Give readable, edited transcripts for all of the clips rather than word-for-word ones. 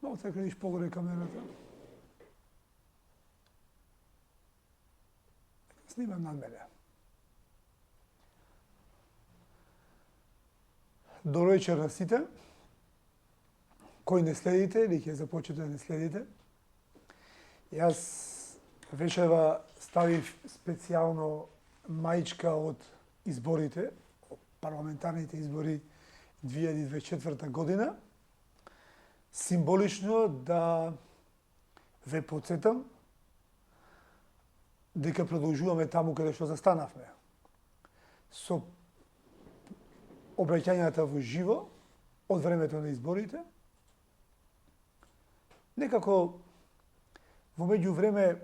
Malo се кредиш погоре камерата. Снимам над мене. Добро вечер на сите. Кои не следите или ќе започнете да не следите. Јас вечерва ставив специјално маичка од изборите, од парламентарните избори 2024 година, символично да ве потсетам дека продолжуваме таму каде што застанавме. Со обраќањата во живо од времето на изборите. Некако во меѓувреме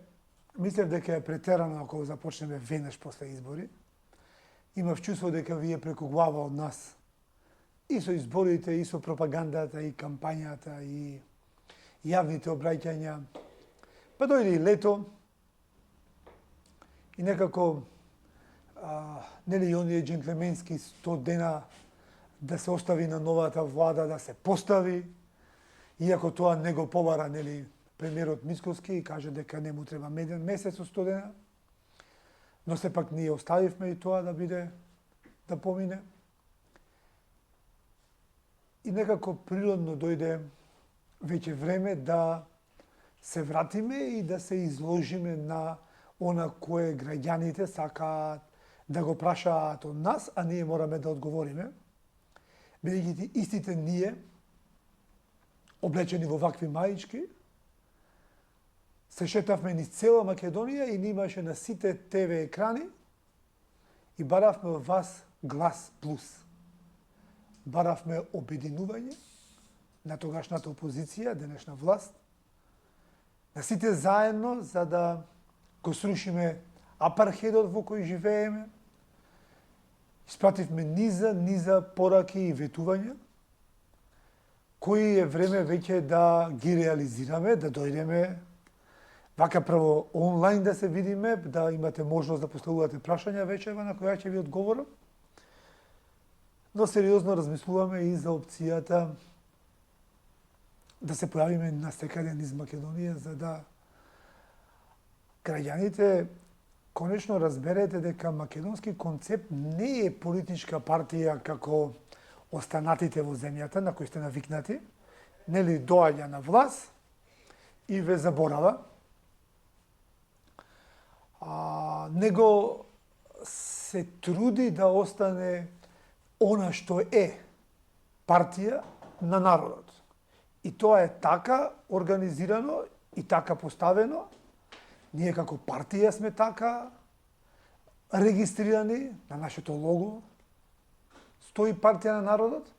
мислев дека е претерано ако започнеме веднаш после избори. Имав чувство дека вие преку глава од нас и со изборите, и со пропагандата, и кампањата, и јавните обраќања. Па дојде и лето, и некако нели оние джентлеменски 100 дена да се остави на новата влада да се постави, иако тоа не го побара нели премиерот Мицкоски и каже дека не му треба меден месец од 100 дена, но сепак ние оставивме и тоа да биде, да помине. И некако природно дојде веќе време да се вратиме и да се изложиме на она кое граѓаните сакаат да го прашаат од нас, а ние мораме да одговориме. Бидејќи истите ние, облечени во вакви маички, се шетавме низ цела Македонија и имаше на сите ТВ екрани и баравме од вас глас плюс. Баравме обединување на тогашната опозиција, денешна власт, на сите заедно за да го срушиме апархедот во кој живееме. Испративме низа пораки и ветувања, кои е време веќе да ги реализираме, да дојдеме вака прво онлайн да се видиме, да имате можност да поставувате прашања вечерва на која ќе ви одговорам. Но сериозно размислуваме и за опцијата да се појавиме насекаде низ Македонија, за да граѓаните конечно разберете дека македонски концепт не е политичка партија како останатите во земјата на кои сте навикнати, нели доаѓа на власт и ве заборава. Него се труди да остане она што е партија на народот. И тоа е така организирано и така поставено. Ние како партија сме така регистрирани, на нашето лого стои партија на народот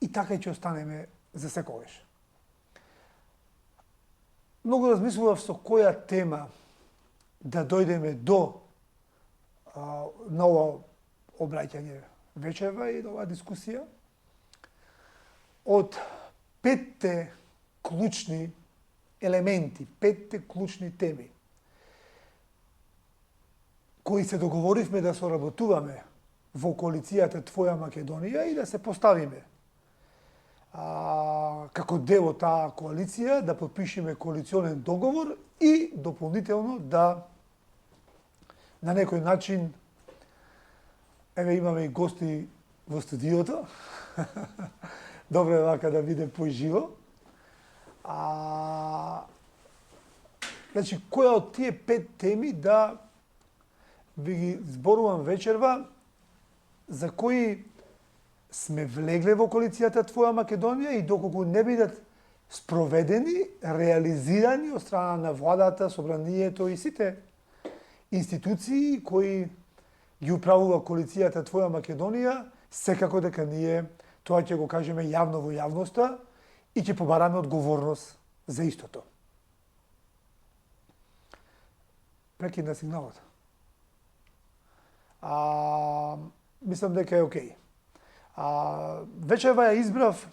и така и ќе останеме за секогаш. Многу размислував со која тема да дојдеме до ново обраќање вечерва и до оваа дискусија. Од 5 клучни елементи, 5 клучни теми, кои се договоривме да соработуваме во коалицијата Твоја Македонија и да се поставиме како дел од таа коалиција, да подпишеме коалиционен договор и дополнително да на некој начин, еве имаме и гости во студиото, добро е вака да биде поживо. Значи, која од тие 5 теми да ви ги зборувам вечерва, за кои сме влегле во коалицијата Твоја Македонија и доколку не бидат спроведени, реализирани од страна на владата, собранието и сите институции кои ги управува коалицијата Твоја Македонија, секако дека ние тоа ќе го кажеме јавно во јавноста и ќе побараме одговорност за истото. Прекина сигналот. Мислам дека е окей. Вечерва ја избрав,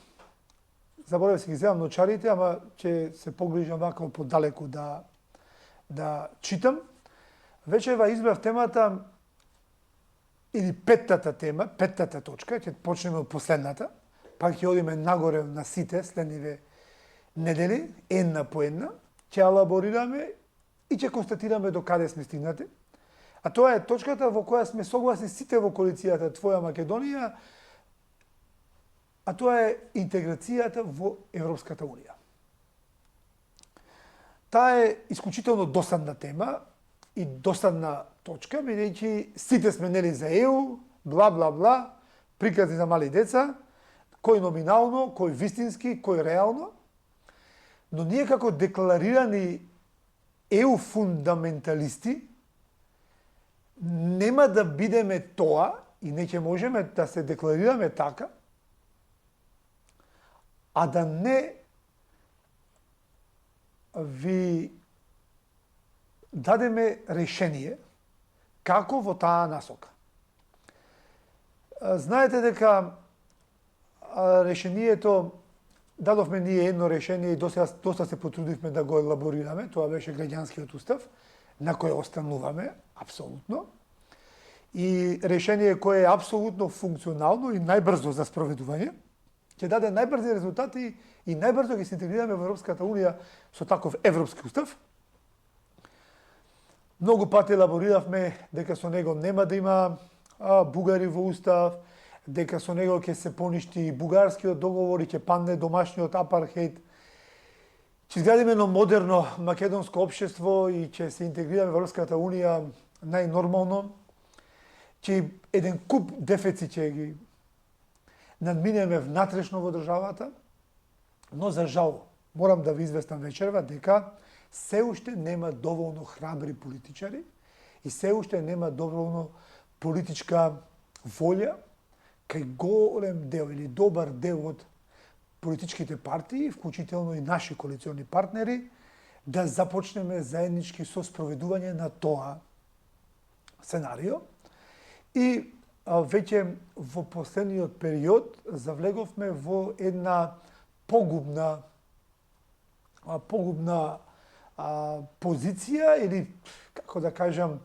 заборавив се ги земам ночарите, ама ќе се погрижам вака подалеку да читам. Вечерва избрав темата, или петтата тема, петтата точка, ќе почнеме од последната, па ќе одиме нагоре на сите следниве недели, една по една, ќе елаборираме и ќе констатираме до каде сме стигнати. А тоа е точката во која сме согласни сите во коалицијата Твоја Македонија, а тоа е интеграцијата во Европската Унија. Таа е исклучително досадна тема и досадна точка, бидејќи сите сме нели за ЕУ, бла бла бла, приказни за мали деца, кој номинално, кој вистински, кој реално, но ние како декларирани ЕУ фундаменталисти нема да бидеме тоа и не ќе можеме да се декларираме така, а да не ви дадеме решение како во таа насока. Знаете дека решението, дадовме ние едно решение и доста се потрудивме да го елаборираме, тоа беше граѓанскиот устав, на кој остануваме, апсолутно. И решение кое е апсолутно функционално и најбрзо за спроведување, ќе даде најбрзи резултати и најбрзо ќе се интегрираме во Европската Унија со таков европски устав. Многу пати елабориравме дека со него нема да има бугари во устав, дека со него ќе се поништи бугарскиот договор и ќе падне домашниот апархејд. Ќе изградиме едно модерно македонско општество и ќе се интегрираме во Европската Унија најнормално. Ќе еден куп дефицит ќе ги надминеме внатрешно во државата, но за жал морам да ви известам вечерва дека се уште нема доволно храбри политичари и се уште нема доволно политичка волја кај голем дел или добар дел од политичките партии, вклучително и наши коалициони партнери, да започнеме заеднички со спроведување на тоа сценарио. И веќе во последниот период завлеговме во една погубна позиција или, како да кажам,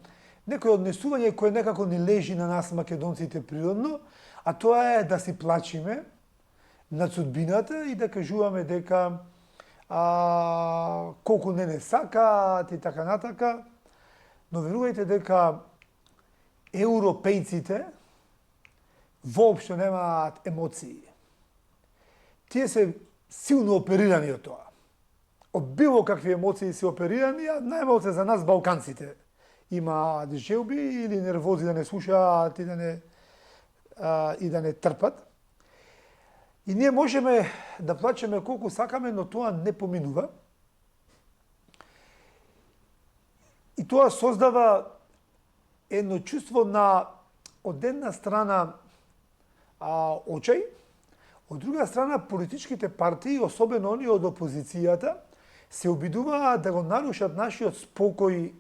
некој однесување кое некако ни лежи на нас македонците природно, а тоа е да си плачиме над судбината и да кажуваме дека колку не сакаат и така натака, но верувајте дека европејците воопшто немаат емоции. Тие се силно оперирани од тоа. Од било какви емоции се оперирани, а најмалку за нас балканците. Има желби или нервози да не слушаат и да не трпат. И ние можеме да плачеме колку сакаме, но тоа не поминува. И тоа создава едно чувство на, од една страна, очај, од друга страна политичките партии, особено они од опозицијата, се обидуваат да го нарушат нашиот спокој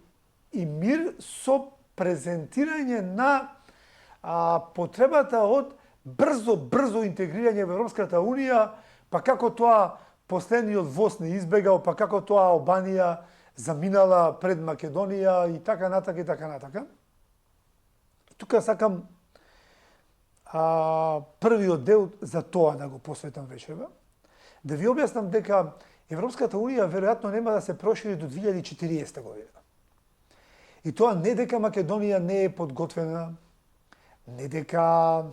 и мир со презентирање на потребата од брзо интегрирање во Европската Унија, па како тоа последниот воз не избегал, па како тоа Албанија заминала пред Македонија и така натака и така натака. Тука сакам првиот дел за тоа да го посветам вечерва, да ви објаснам дека Европската Унија веројатно нема да се прошири до 2040 година. И тоа не дека Македонија не е подготвена, не дека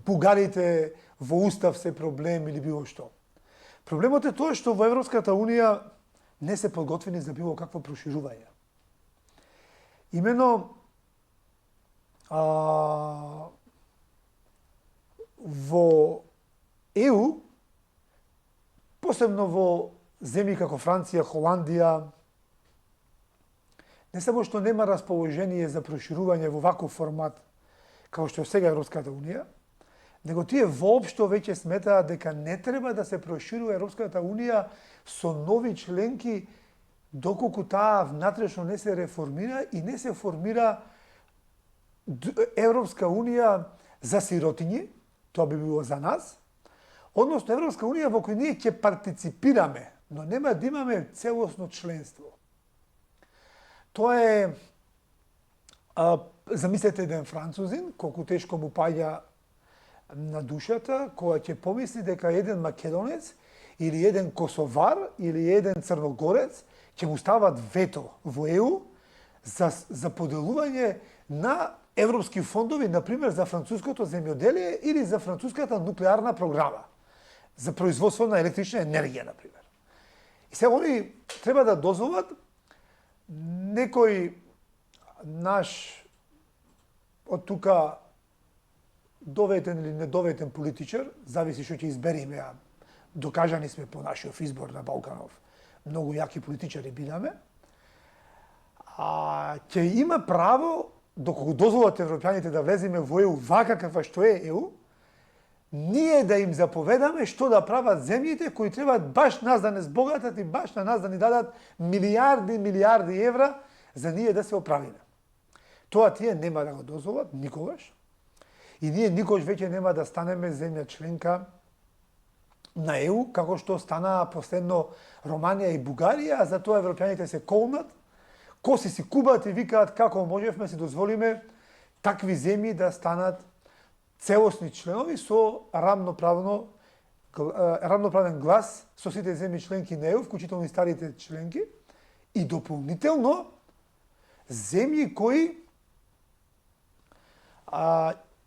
бугарите во устав се проблем или било што. Проблемот е тоа што во Европската Унија не се подготвени за било какво проширување. Имено во ЕУ, посебно во земји како Франција, Холандија, не само што нема расположение за проширување во ваков формат како што е сега Европската Унија, него тие воопшто веќе сметаат дека не треба да се проширува Европската Унија со нови членки доколку таа внатрешно не се реформира и не се формира Европска Унија за сиротињи, тоа би било за нас, односно Европска Унија во која ние ќе партиципираме, но нема да имаме целосно членство. Тоа е замислете еден французин, колку тешко му паѓа на душата, кога ќе помисли дека еден македонец или еден косовар или еден црногорец ќе му стават вето во ЕУ за поделување на европски фондови, например за француското земјоделие или за француската нуклеарна програма, за производство на електрична енергија, например. И сега они треба да дозволат некој наш од тука доветен или недоветен политичар, зависи што ќе избериме, а докажани сме по нашиот избор на Балканов. Многу јаки политичари бидаме. Ќе има право, доколку дозволат европјаните да влеземе во ЕУ вака каква што е ЕУ, ние да им заповедаме што да прават земјите кои требаат баш нас да не збогатат и баш на нас да ни дадат милиарди евра за ние да се оправиме. Тоа тие нема да го дозволат никогаш. И ние никогаш веќе нема да станеме земја членка на ЕУ, како што стана последно Романија и Бугарија, а за тоа европјаните се колнат, коси си кубат и викаат како можевме си дозволиме такви земји да станат целосни членови со рамноправен глас со сите земји членки на ЕУ, вклучително и старите членки, и дополнително земји кои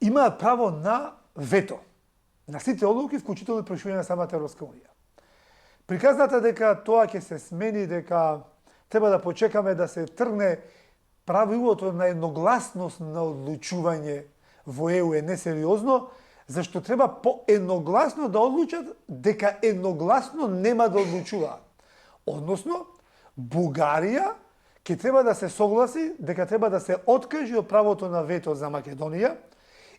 имаат право на вето на сите одлуки, вклучително и прошување на самата Европска унија. Приказната дека тоа ќе се смени, дека треба да почекаме да се тргне правилото на едногласност на одлучување во ЕУ е несериозно, зашто треба поедногласно да одлучат дека едногласно нема да одлучуваат. Односно, Бугарија ќе треба да се согласи дека треба да се откаже од правото на вето за Македонија,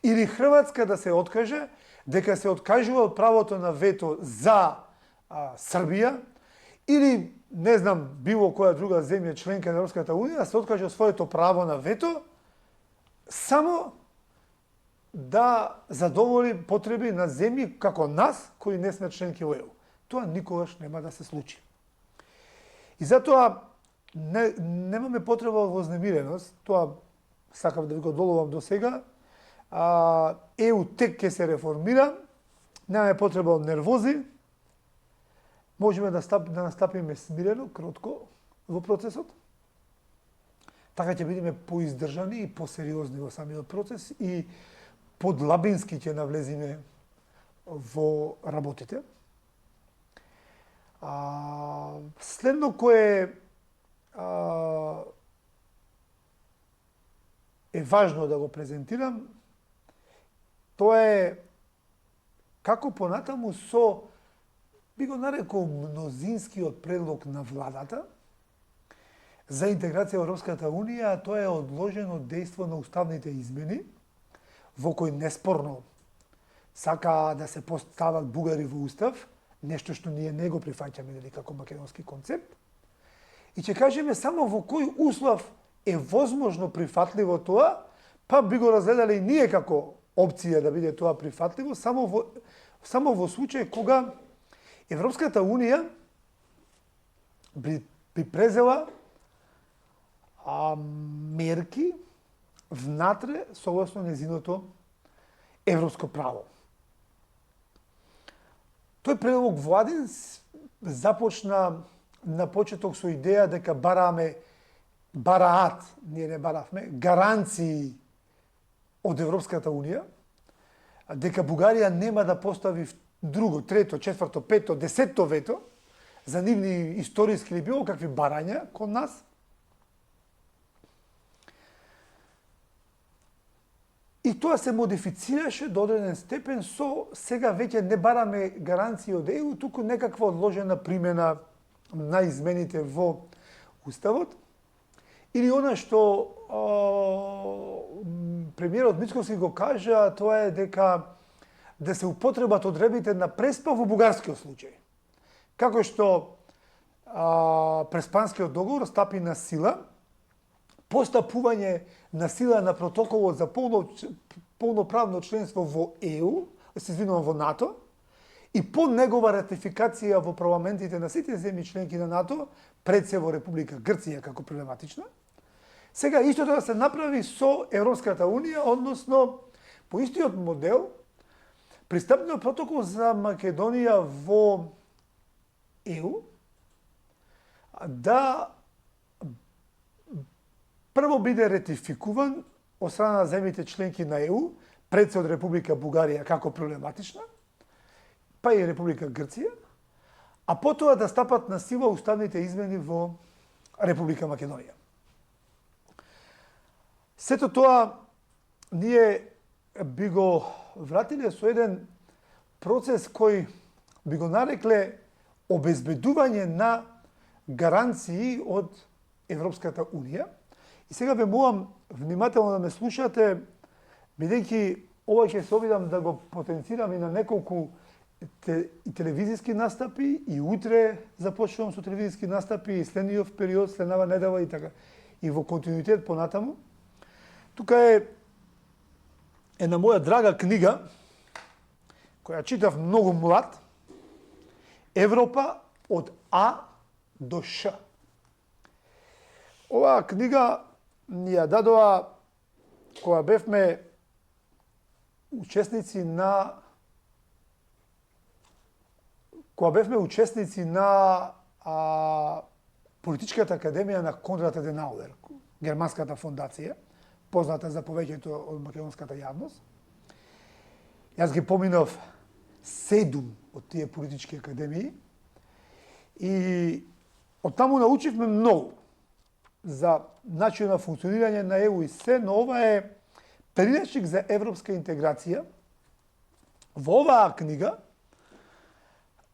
или Хрватска да се откаже дека се откажува од правото на вето за Србија, или не знам било која друга земја членка на Европската унија да се откаже од своето право на вето само да задоволи потреби на земји како нас кои не сме членки во ЕУ. Тоа никогаш нема да се случи. И затоа немаме потреба од вознемиреност, тоа сакав да ви го доловам до сега. ЕУ тек ќе се реформира, немаме потреба од нервози, можеме да настапиме смирено, кротко во процесот. Така ќе бидеме поиздржани и посериозни во самиот процес и подлабински ќе навлезиме во работите. Следно кое е важно да го презентирам, тоа е како понатаму со, би го нарекол, мнозинскиот предлог на владата за интеграција во Европската унија, а тоа е одложено дејство на уставните измени, во кој неспорно сака да се постават бугари во устав, нешто што ние не го прифаќаме како македонски концепт. И ќе кажеме само во кој услов е возможно прифатливо тоа, па би го разгледале и ние како опција да биде тоа прифатливо, само во случај кога Европската унија би презела мерки внатре согласно незиното европско право. Тој предлог владин започна на почеток со идеја дека ние не баравме, гаранции од Европската унија, дека Бугарија нема да постави друго, трето, четврто, пето, десетто вето за нивни историски или било какви барања кон нас. И тоа се модифицираше до одреден степен со сега веќе не бараме гаранции од ЕУ, туку некаква одложена примена на измените во Уставот. Или она што премиерот Мицковски го кажа, тоа е дека да се употребат одребите на преспа во бугарскиот случај. Како што преспанскиот договор стапи на сила, постапување на сила на протоколот за полноправно членство во ЕУ, во НАТО, и по негова ратификација во парламентите на сите земји членки на НАТО, пред се во Република Грција како проблематична, Сега истото да се направи со Европската Унија, односно по истиот модел, пристапниот протокол за Македонија во ЕУ да прво биде ретификуван од страна на земјите членки на ЕУ, пред се од Република Бугарија како проблематична, па и Република Грција, а потоа да стапат на сила уставните измени во Република Македонија. Сето тоа ние би го вратиле со еден процес кој би го нарекле обезбедување на гаранции од Европската Унија. И сега ве молам внимателно да ме слушате, бидејќи ова ќе се обидам да го потенцирам и на неколку телевизиски настапи, и утре започнувам со телевизиски настапи, и следниот период, следнава недела и така. И во континуитет понатаму. Тука е една моја драга книга, која читав многу млад, Европа од А до Ш. Оваа книга ни ја дадоа кога бевме учесници на Политичката академија на Конрад Аденауер, германската фондација, позната за повеќето од македонската јавност. Јас ги поминав 7 од тие политички академии и од таму научивме многу за начин на функционирање на ЕУ и се, но ова е прилечник за европска интеграција. Во оваа книга,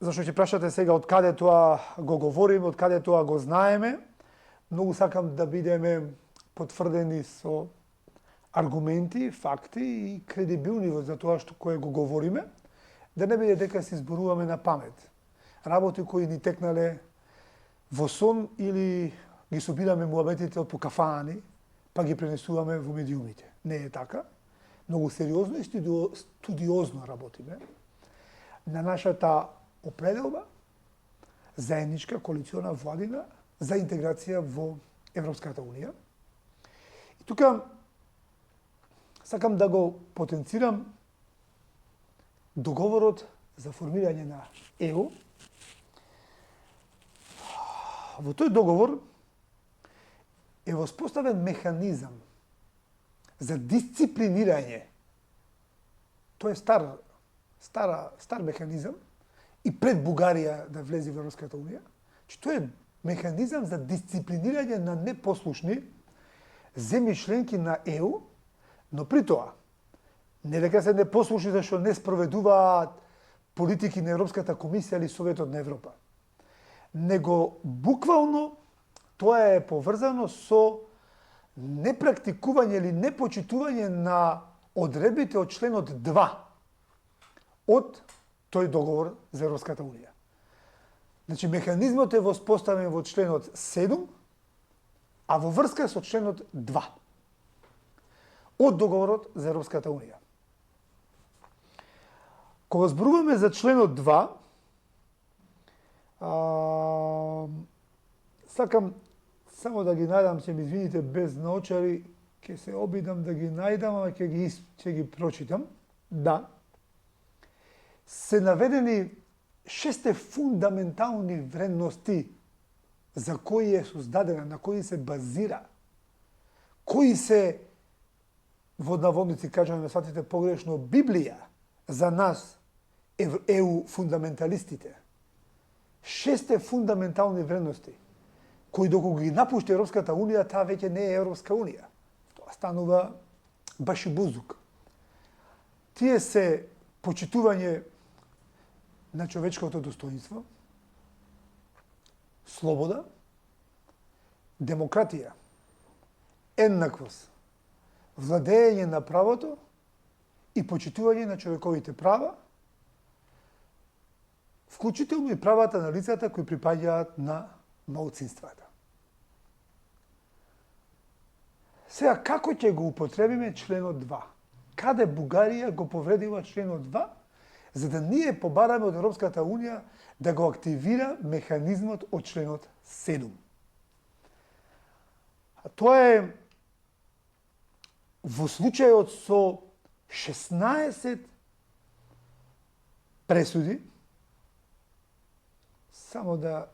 зашто ќе прашате сега од каде тоа го говориме, од каде тоа го знаеме, многу сакам да бидеме потврдени со аргументи, факти и кредибилни за тоа што кое го говориме, да не биде дека се изборуваме на памет. Работи кои ни текнале во сон или ги собираме муабетите од по кафани, па ги пренесуваме во медиумите. Не е така. Многу сериозно и студиозно работиме на нашата определба заедничка коалициона владина за интеграција во Европската Унија. И тука сакам да го потенцирам договорот за формирање на ЕУ. Во тој договор е воспоставен механизам за дисциплинирање. Тој е стар механизам и пред Бугарија да влезе во Европската Унија. Тој е механизам за дисциплинирање на непослушни земји членки на ЕУ, но при тоа не дека се непослушни зашто не спроведуваат политики на Европската комисија или Советот на Европа, него буквално тоа е поврзано со непрактикување или непочитување на одредбите од членот 2 од тој договор за Европската Унија. Значи, механизмот е воспоставен во членот 7, а во врска со членот 2 од договорот за Европската Унија. Кога зборуваме за членот 2, сакам само да ги најдам, ќе ми извините без наочари, ќе се обидам да ги најдам, а ќе ги прочитам. Да. Се наведени 6 фундаментални вредности за кои е создадена, на кои се базира, кои се, во наводници кажаме, не сватите погрешно, Библија за нас, ЕУ фундаменталистите. 6 фундаментални вредности, кои доколку ги напушти Европската Унија, таа веќе не е Европска Унија. Тоа станува башибузук. Тие се почитување на човечкото достоинство, слобода, демократија, еднаквост, владење на правото и почитување на човековите права, вклучително и правата на лицата кои припаѓаат на малцинствата. Сега, како ќе го употребиме членот 2? Каде Бугарија го повредила членот 2, за да ние побараме од Европската Унија да го активира механизмот од членот 7? Тоа е во случајот со 16 пресуди, само да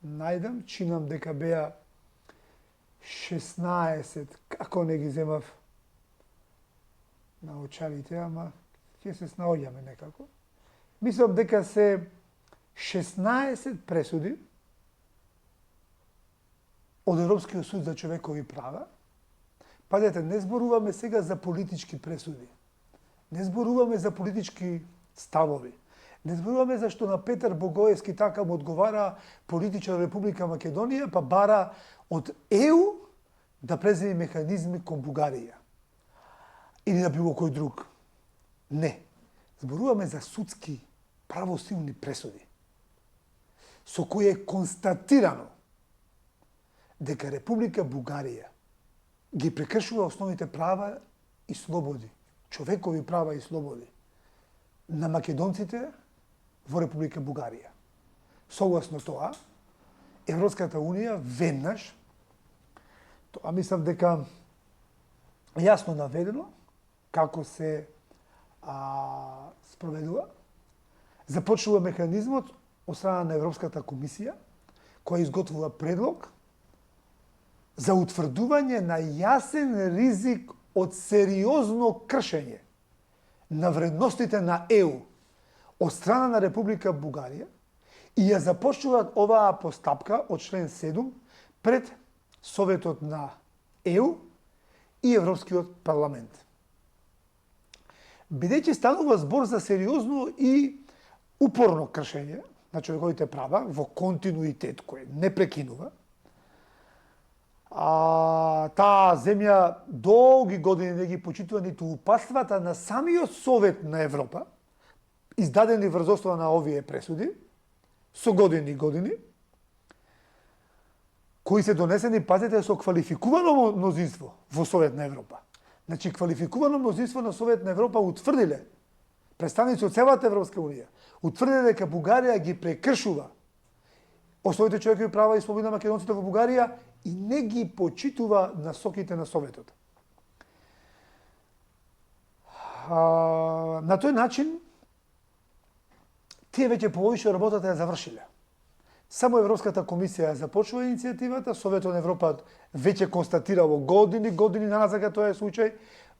најдам, чинам дека беа 16, како не ги земав на очарите, ама ќе се снаоѓаме некако. Мислам дека се 16 пресуди од Европскиот суд за човекови права. Пазете, не зборуваме сега за политички пресуди. Не зборуваме за политички ставови. Не зборуваме зашто на Петар Богоевски така му одговара политичар Република Македонија, па бара од ЕУ да преземи механизми кон Бугарија. Или на било кој друг. Не. Зборуваме за судски правосилни пресуди, со кои е констатирано дека Република Бугарија ги прекршува основните права и слободи, човекови права и слободи на македонците во Република Бугарија. Согласно тоа, Европската Унија веднаш, тоа мислам дека јасно наведено како се спроведува, започнува механизмот од страна на Европската комисија, која изготвува предлог за утврдување на јасен ризик од сериозно кршење на вредностите на ЕУ од страна на Република Бугарија и ја започнуваат оваа постапка од член 7 пред Советот на ЕУ и Европскиот парламент. Бидејќи станува збор за сериозно и упорно кршење на човековите права во континуитет кој не прекинува, таа земја долги години не ги почитува ниту упатствата на самиот Совет на Европа, издадени врз основа на овие пресуди, со години и години, кои се донесени, пазете, со квалификувано мнозинство во Совет на Европа. Значи, квалификувано мнозинство на Совет на Европа утврдиле, представници од целата Европска Унија, утврдиле дека Бугарија ги прекршува основните човекови права и слободи на македонците во Бугарија и не ги почитува насоките на Советот. На тој начин, тие веќе повеќе работата ја завршиле. Само Европската комисија започува иницијативата, Советот на Европа веќе констатирало години назад дека тоа е случај,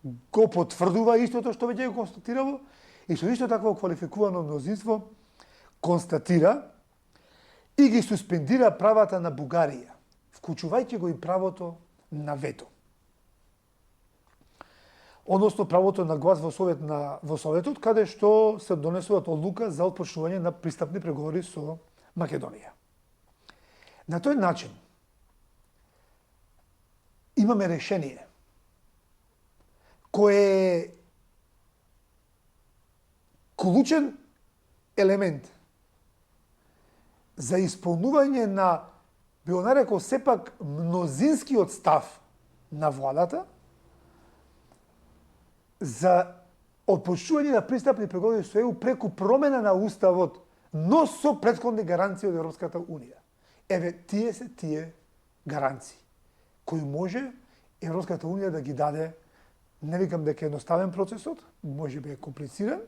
го потврдува истото што веќе го констатирало и со исто такво квалификувано мнозинство констатира и ги суспендира правата на Бугарија, вклучувајќи го и правото на вето. Односно правото на глас во Советот, каде што се донесуваат одлука за отпочнување на пристапни преговори со Македонија. На тој начин имаме решение кој е клучен елемент за исполнување на, би го нарекол сепак, мнозинскиот став на владата за отпочнување на пристапни преговори со ЕУ преку промена на уставот, но со претходни гаранции од Европската Унија. Еве, тие се тие гаранции, кои може Европската Унија да ги даде. Не викам дека е едноставен процесот, може би е комплициран,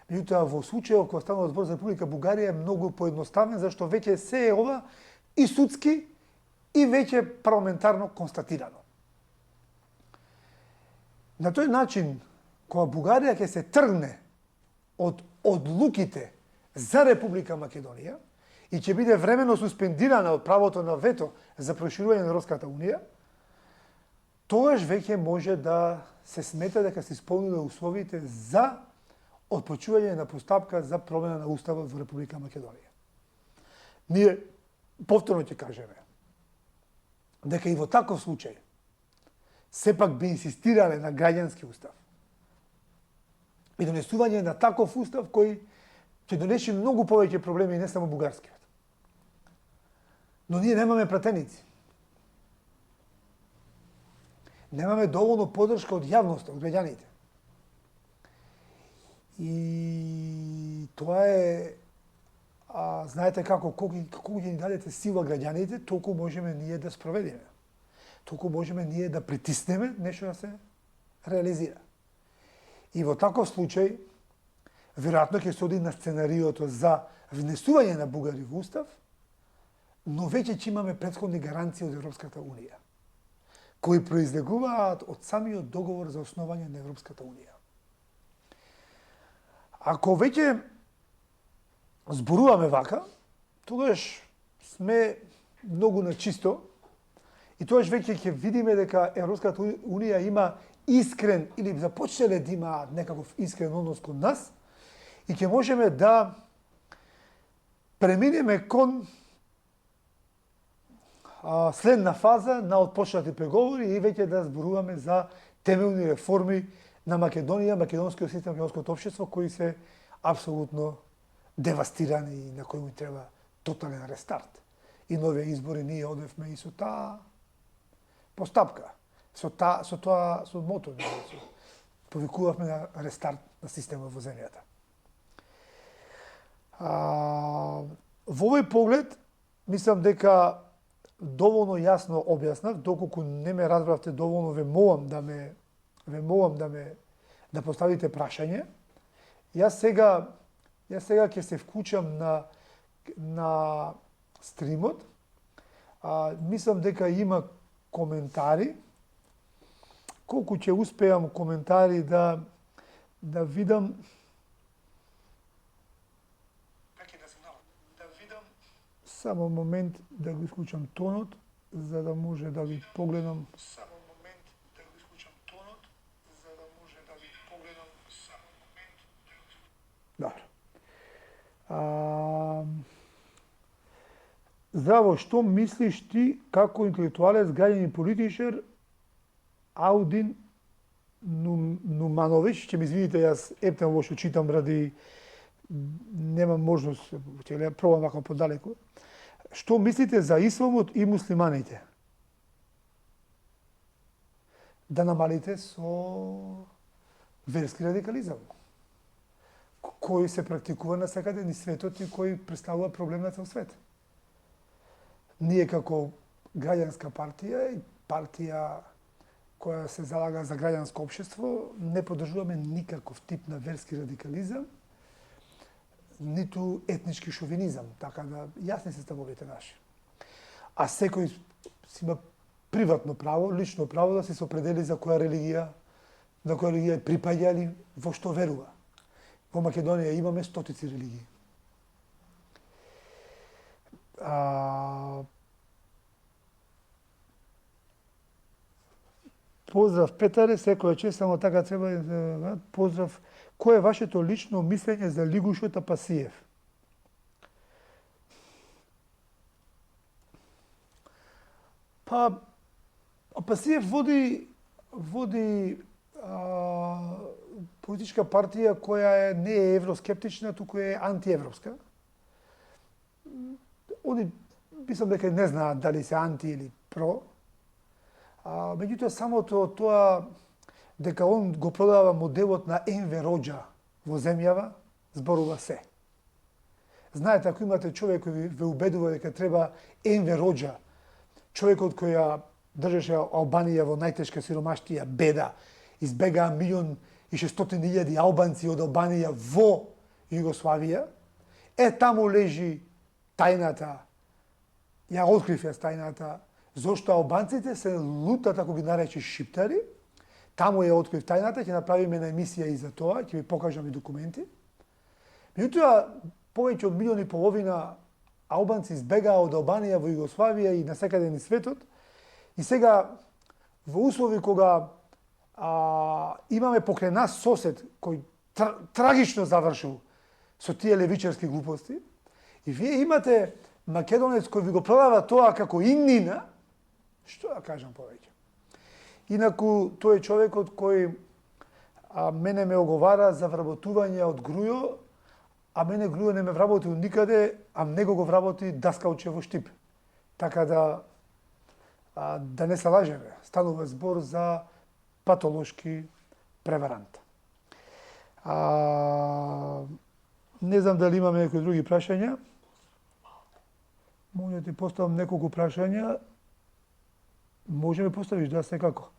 меѓутоа во случајот кога станува збор за Република Бугарија е многу поедноставен, зашто веќе се е ова и судски и веќе парламентарно констатирано. На тој начин, кога Бугарија ќе се тргне од одлуките за Република Македонија и ќе биде временно суспендирана од правото на вето за проширување на Европската Унија, тогаш веќе може да се смета дека се исполниле условите за отпочнување на постапка за промена на уставот во Република Македонија. Ние повторно ќе кажеме дека и во таков случај сепак би инсистирале на граѓански устав и донесување на таков устав кој ќе донесе многу повеќе проблеми и не само бугарскиот. Но ние немаме пратеници. Немаме доволно подршка од јавноста, од граѓаните. И тоа е, знаете како, колку ќе ни дадете сила граѓаните, толку можеме ние да спроведеме. Толку можеме ние да притиснеме нешто да се реализира. И во таков случај, веројатно ќе се оди на сценариото за внесување на бугари во устав, но веќе ќе имаме претходни гаранции од Европската Унија, кои произлегуваат од самиот договор за основање на Европската Унија. Ако веќе зборуваме вака, тогаш сме многу на чисто и тогаш веќе ќе видиме дека Европската Унија има искрен или започнале да има некаков искрен однос кон нас и ќе можеме да преминеме кон следна фаза на отпочнати преговори и веќе да зборуваме за темелни реформи на Македонија, македонскиот систем, македонското општество, кои се апсолутно девастирани и на кои му треба тотален рестарт. И нови избори ние одевме и со таа постапка, со мото, повикувавме на рестарт на системот во земјата. Во овој поглед, мислам дека доволно јасно објаснав, доколку не ме разбравте доволно, ве молам да поставите прашање. Јас сега ќе се вклучам на стримот. Мислам дека има коментари. Колку ќе успеам коментари да видам. Само момент да го исклучам тонот, за да може да ви погледам. Добро. Здраво, што мислиш ти како интелектуалец, граѓанин и политичар Аудин Нумановиќ? Ќе ми извините, јас ептам во што читам ради немам можност, ќе пробам вака подалеку. Што мислите за исламот и муслиманите? Да намалите со верски радикализам, кој се практикува насекаде низ светот и кој представува проблем на цел свет. Ние како граѓанска партија и партија која се залага за граѓанско општество не поддржуваме никаков тип на верски радикализам, ниту етнички шовинизам, така да јасни се ставовите наши. А секој си има приватно право, лично право да се определи за која религија, на која религија припаѓа или во што верува. Во Македонија имаме стотици религии. Поздрав Петаре, секоја чест, само така треба. Поздрав. Кој е вашето лично мислење за Лигушот Апасиев? Па, Апасиев води политичка партија која не е евроскептична, туку е антиевропска. Они, мислам дека не знаат дали се анти или про. Меѓутоа, самото тоа дека он го продава моделот на Енвер Роџа во земјава, зборува се. Знаете, ако имате човек кој ве убедува дека треба Енвер Роџа, човекот кој ја држеше Албанија во најтешка сиромаштија, беда, избегаа 1.600.000 албанци од Албанија во Југославија, таму лежи тајната, ја открив јас тајната, зошто албанците се лутат, ако ги наречи шиптари. Таму ја открив тајната, ќе направиме на емисија и за тоа, ќе ви покажам и документи. Меѓутоа, повеќе од 1,5 милиони албанци избегаа од Албанија во Југославија и насекаде низ светот. И сега, во услови кога имаме покрај нас сосед кој трагично завршил со тие левичарски глупости, и вие имате македонец кој ви го продава тоа како иднина, што да кажам повеќе? Инаку, тој е човекот кој мене ме оговара за вработување од Грујо, а мене Грујо не ме вработил никаде, а него го вработи Даскалче во Штип. Така да не се лажеме, станува збор за патолошки преварант. Не знам дали имаме некои други прашања. Може да ти поставам неколку прашања. Може ми поставиш, да, секако.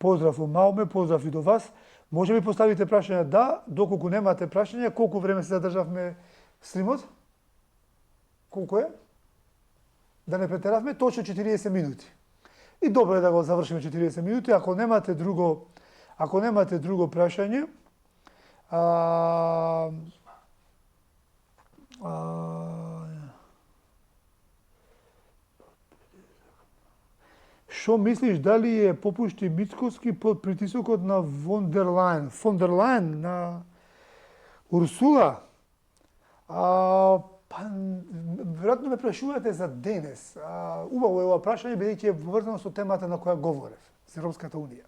Поздрав у Мауме, поздрав и до вас. Може би поставите прашања да, доколку немате прашања, колку време се задржавме стримот? Колку е? Да не претеравме, точно 40 минути. И добро е да го завршиме 40 минути, ако немате друго прашање, што мислиш, дали е попушти Мицкоски под притисокот на Фон дер Лајен на Урсула? Веројатно ме прашувате за денес. Убаво е ова прашање, бидејќи е поврзано со темата на која говорев, за Европската Унија.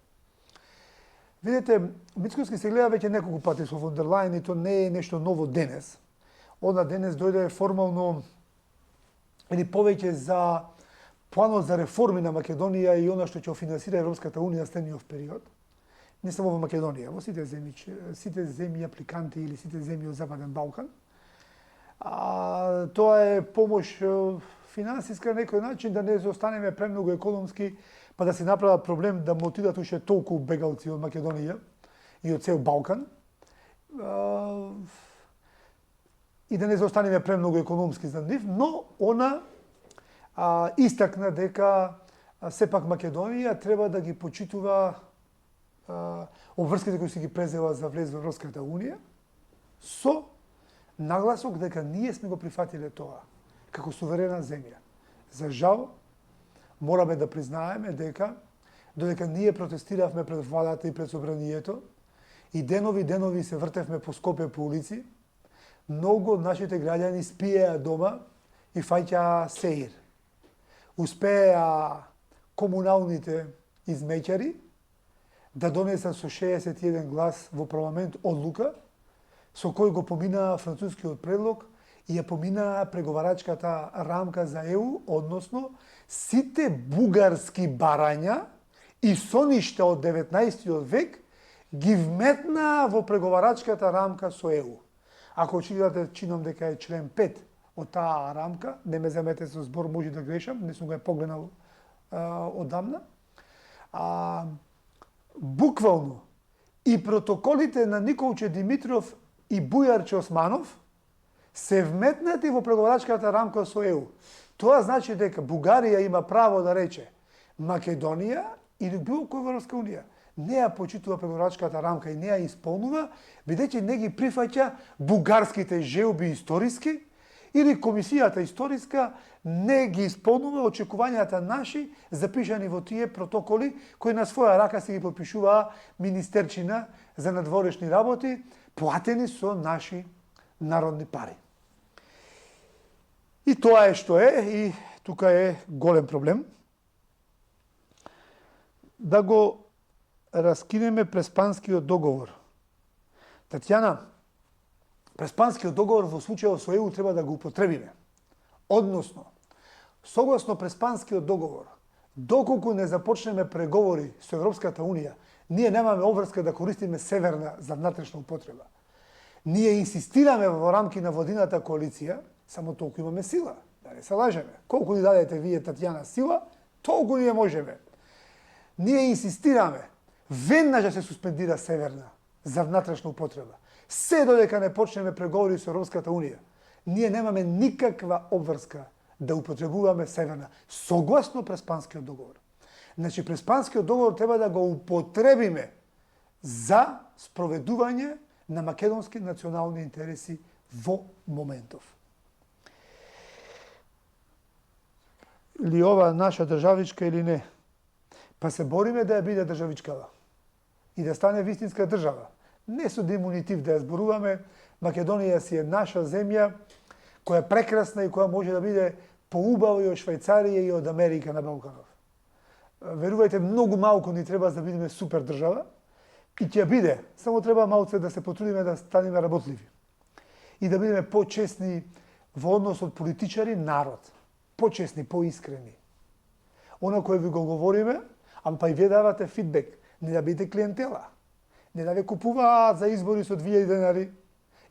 Видите, Мицкоски се гледа веќе неколку пати со Фон дер Лајен и то не е нешто ново денес. Она денес дојде формално или повеќе за планот за реформи на Македонија и она што ќе финансира Европската Унија следниот период. Не само во Македонија, во сите земји апликанти или сите земји од Западен Балкан. Тоа е помош финансиска на некој начин да не останеме премногу економски, па да се направат проблем да му отидат уште толку бегалци од Македонија и од цел Балкан. И да не заостанеме премногу економски за нив, но она истакна дека сепак Македонија треба да ги почитува обврските кои се ги презела за влез во Европската Унија со нагласок дека ние сме го прифатиле тоа како суверена земја. За жал, мораме да признаеме дека додека ние протестиравме пред владата и пред собранието и денови се вртевме по Скопје по улици, многу од нашите граѓани спиеа дома и фаќаа сеир. Успеа комуналните измеќари да донесат со 61 глас во парламент одлука со кој го поминаа францускиот предлог и ја поминаа преговарачката рамка за ЕУ, односно сите бугарски барања и соништа од 19 век ги вметнаа во преговарачката рамка со ЕУ. Ако читате, чинам дека е член 5 од таа рамка, не ме замете со збор, може да грешам, не сум го погледнал одамна. Буквално и протоколите на Николче Димитров и Бујарче Османов се вметнати во преговарачката рамка со ЕУ. Тоа значи дека Бугарија има право да рече Македонија или било кој во Европска Унија не ја почитува преговарачката рамка и не ја исполнува, бидејќи не ги прифаќа бугарските желби историски или комисијата историска не ги исполнува очекувањата наши запишани во тие протоколи кои на своја рака се ги подпишуваа министерчина за надворешни работи, платени со наши народни пари. И тоа е што е, и тука е голем проблем. Да го раскинеме Преспанскиот договор. Татјана, Преспанскиот договор во случајот со ЕУ треба да го употребиме. Односно, согласно Преспанскиот договор, доколку не започнеме преговори со Европската Унија, ние немаме обврска да користиме северна за внатрешна употреба. Ние инсистираме во рамки на водината коалиција, само толку имаме сила, да не се лажеме. Колку ни дадете вие, Татјана, сила, толку ние можеме. Ние инсистираме веднаш да се суспендира северна за внатрешна употреба. Се додека не почнеме преговори со Европската Унија, ние немаме никаква обврска да употребуваме северна, согласно Преспанскиот договор. Значи, Преспанскиот договор треба да го употребиме за спроведување на македонски национални интереси во моментов. Ли ова наша државичка или не? Па се бориме да ја биде државичкава и да стане вистинска држава. Не со димунитив да ја зборуваме, Македонија си е наша земја, која е прекрасна и која може да биде поубава и од Швајцарија и од Америка на Балканов. Верувајте, многу малку ни треба за да бидеме супер држава и ќе биде. Само треба малце да се потрудиме да станеме работливи и да бидеме почесни во однос од политичари народ. Почесни, поискрени. Оно кое ви го говориме, па и вие давате фидбек, не да бидете клиентела. Не да ве купуваат за избори со 2000 денари.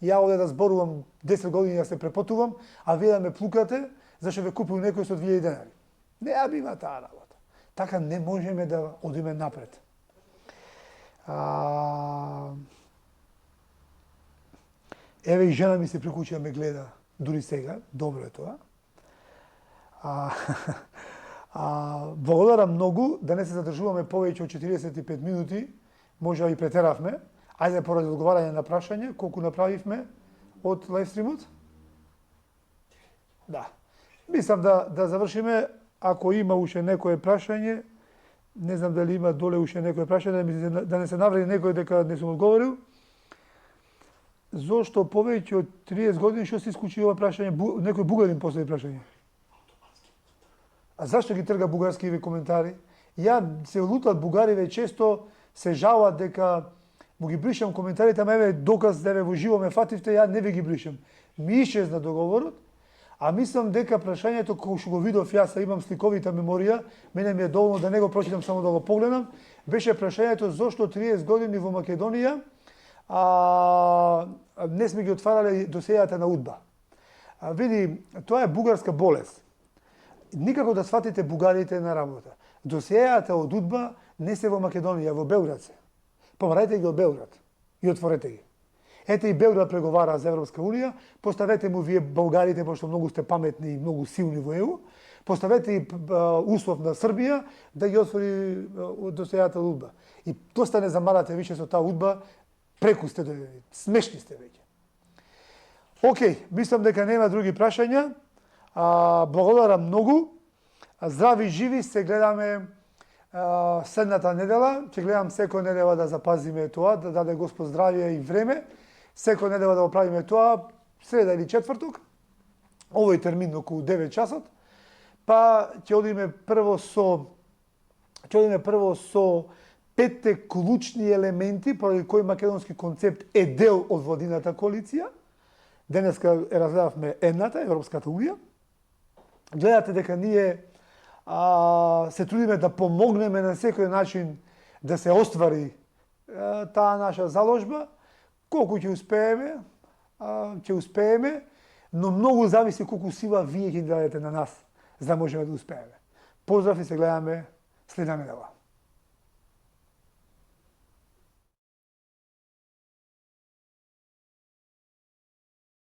Ја оде да зборувам 10 години да се препотувам, а вие да ме плукате зашто ве купил некој со 2000 денари. Не ја бива таа работа. Така не можеме да одиме напред. Еве и жена ми се прикучи да ме гледа, дури сега, добро е тоа. Благодарам многу, да не се задржуваме повеќе од 45 минути, може да и претеравме. Ајде поради одговарање на прашање, колку направивме од лайвстримот? Да. Мислам да завршиме, ако има уште некое прашање, не знам дали има доле уште некое прашање, да не се навреди некој дека не сум одговорил. Зошто повеќе од 30 години што се исклучи ова прашање? Некој бугарин постави прашање. А зашто ги трга бугарскиве коментари? Ја се лутат бугариве, често се жалат дека му ги бришам коментарите, ама еве доказ да во живо ме фативте, ја не ви ги бришам. Ми исчезна договорот, а мислам дека прашањето кога што го видов јас, имам сликовита меморија, мене ми е доволно да не го прочитам, само да го погледам, беше прашањето зошто 30 години во Македонија не сме ги отварале досејата на УДБА. Види, тоа е бугарска болест. Никако да сватите бугарите на работа. Досејата од УДБА не се во Македонија, во Белград се. Помарајте ги од Белград и отворете ги. Ете и Белград преговара за Европска Унија, поставете му вие българите, пошто многу сте паметни и многу силни во ЕУ, поставете и услов на Србија да ги отвори досејата од УДБА. И доста не замарате више со таа УДБА, преку сте дојдени, смешни сте веќе. Океј, мислам дека нема други прашања. Благодарам многу. Здрави живи, се гледаме следната недела. Ќе гледам секоја недела да запазиме тоа, да даде Господ здравје и време. Секоја недела да оправиме тоа, среда или четврток. Овој термин околу 9 часот. Па ќе одиме прво со 5 клучни елементи поради кој македонски концепт е дел од владината коалиција. Денеска разгледавме едната, Европската Унија. Гледате дека ние се трудиме да помогнеме на секој начин да се оствари таа наша заложба. Колку ќе успееме, но многу зависи колку сила вие ќе дадете на нас, за да можеме да успееме. Поздрав и се гледаме следна недела.